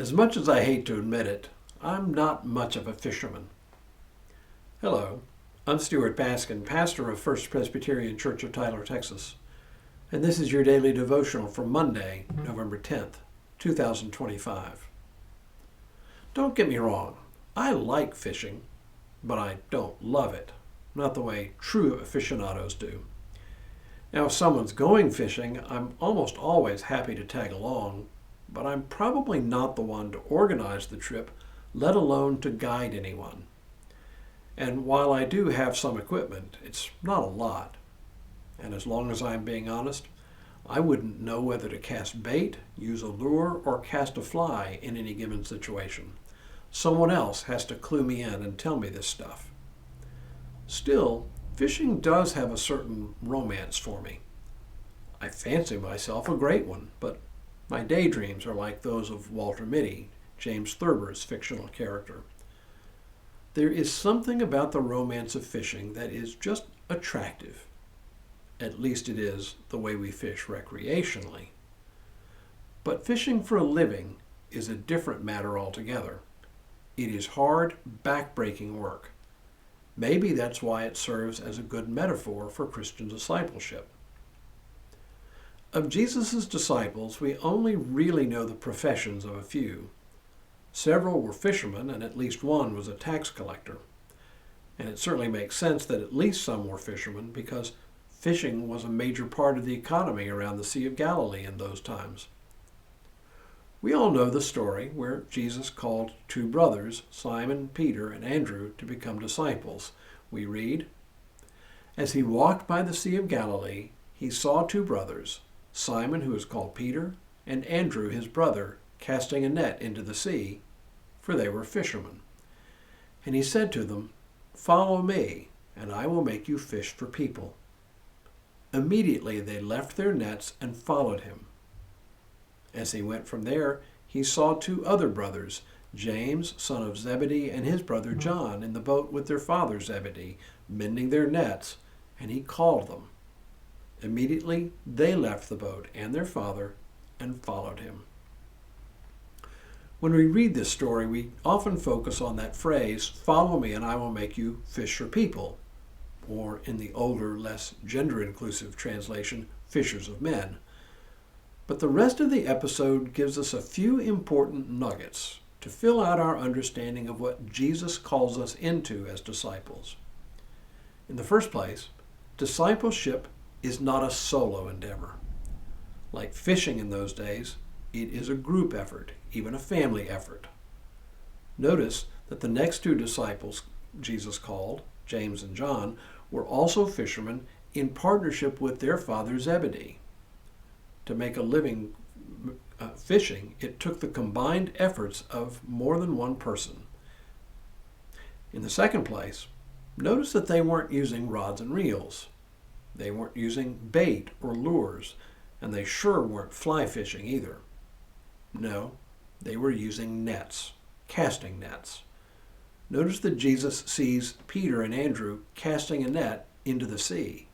As much as I hate to admit it, I'm not much of a fisherman. Hello, I'm Stuart Baskin, pastor of First Presbyterian Church of Tyler, Texas, and this is your daily devotional for Monday, November 10th, 2025. Don't get me wrong, I like fishing, but I don't love it, not the way true aficionados do. Now, if someone's going fishing, I'm almost always happy to tag along, but I'm probably not the one to organize the trip, let alone to guide anyone. And while I do have some equipment, it's not a lot. And as long as I'm being honest, I wouldn't know whether to cast bait, use a lure, or cast a fly in any given situation. Someone else has to clue me in and tell me this stuff. Still, fishing does have a certain romance for me. I fancy myself a great one, but my daydreams are like those of Walter Mitty, James Thurber's fictional character. There is something about the romance of fishing that is just attractive. At least it is the way we fish recreationally. But fishing for a living is a different matter altogether. It is hard, back-breaking work. Maybe that's why it serves as a good metaphor for Christian discipleship. Of Jesus' disciples, we only really know the professions of a few. Several were fishermen, and at least one was a tax collector. And it certainly makes sense that at least some were fishermen, because fishing was a major part of the economy around the Sea of Galilee in those times. We all know the story where Jesus called two brothers, Simon, Peter, and Andrew, to become disciples. We read, "As he walked by the Sea of Galilee, he saw two brothers, Simon, who is called Peter, and Andrew, his brother, casting a net into the sea, for they were fishermen. And he said to them, 'Follow me, and I will make you fish for people.' Immediately they left their nets and followed him. As he went from there, he saw two other brothers, James, son of Zebedee, and his brother John, in the boat with their father Zebedee, mending their nets, and he called them. Immediately they left the boat and their father and followed him." When we read this story, we often focus on that phrase, "Follow me and I will make you fish for people," or in the older, less gender-inclusive translation, fishers of men. But the rest of the episode gives us a few important nuggets to fill out our understanding of what Jesus calls us into as disciples. In the first place, discipleship is not a solo endeavor. Like fishing in those days, it is a group effort, even a family effort. Notice that the next two disciples Jesus called, James and John, were also fishermen in partnership with their father Zebedee. To make a living fishing, it took the combined efforts of more than one person. In the second place, notice that they weren't using rods and reels. They weren't using bait or lures, and they sure weren't fly fishing either. No, they were using nets, casting nets. Notice that Jesus sees Peter and Andrew casting a net into the sea.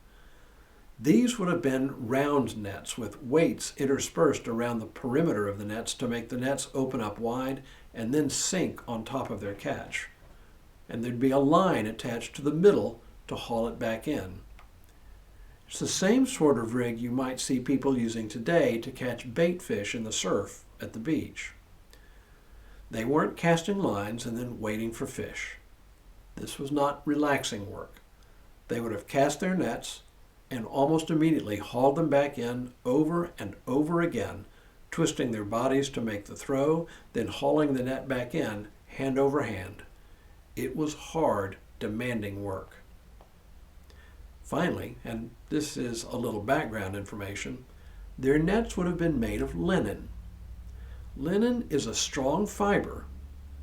These would have been round nets with weights interspersed around the perimeter of the nets to make the nets open up wide and then sink on top of their catch. And there'd be a line attached to the middle to haul it back in. It's the same sort of rig you might see people using today to catch bait fish in the surf at the beach. They weren't casting lines and then waiting for fish. This was not relaxing work. They would have cast their nets and almost immediately hauled them back in over and over again, twisting their bodies to make the throw, then hauling the net back in, hand over hand. It was hard, demanding work. Finally, and this is a little background information, their nets would have been made of linen. Linen is a strong fiber,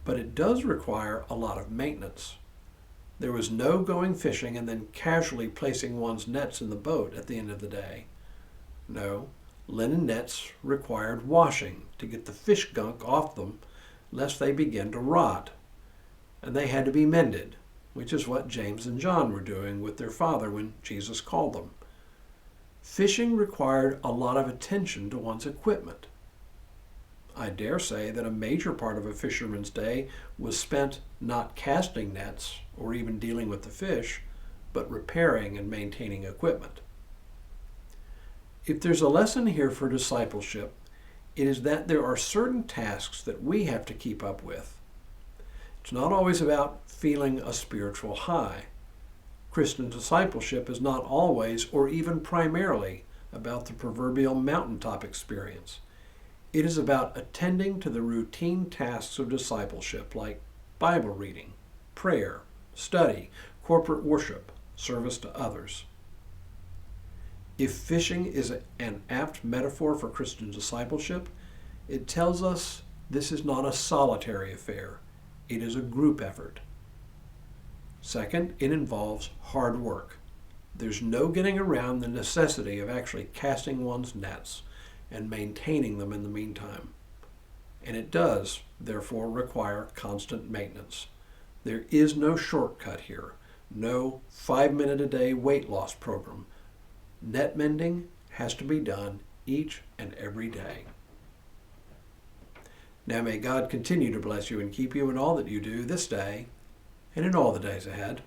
but it does require a lot of maintenance. There was no going fishing and then casually placing one's nets in the boat at the end of the day. No, linen nets required washing to get the fish gunk off them, lest they begin to rot. And they had to be mended, which is what James and John were doing with their father when Jesus called them. Fishing required a lot of attention to one's equipment. I dare say that a major part of a fisherman's day was spent not casting nets or even dealing with the fish, but repairing and maintaining equipment. If there's a lesson here for discipleship, it is that there are certain tasks that we have to keep up with. It's not always about feeling a spiritual high. Christian discipleship is not always or even primarily about the proverbial mountaintop experience. It is about attending to the routine tasks of discipleship like Bible reading, prayer, study, corporate worship, service to others. If fishing is an apt metaphor for Christian discipleship, it tells us this is not a solitary affair. It is a group effort. Second, it involves hard work. There's no getting around the necessity of actually casting one's nets and maintaining them in the meantime. And it does, therefore, require constant maintenance. There is no shortcut here, no 5-minute-a-day weight loss program. Net mending has to be done each and every day. Now may God continue to bless you and keep you in all that you do this day and in all the days ahead.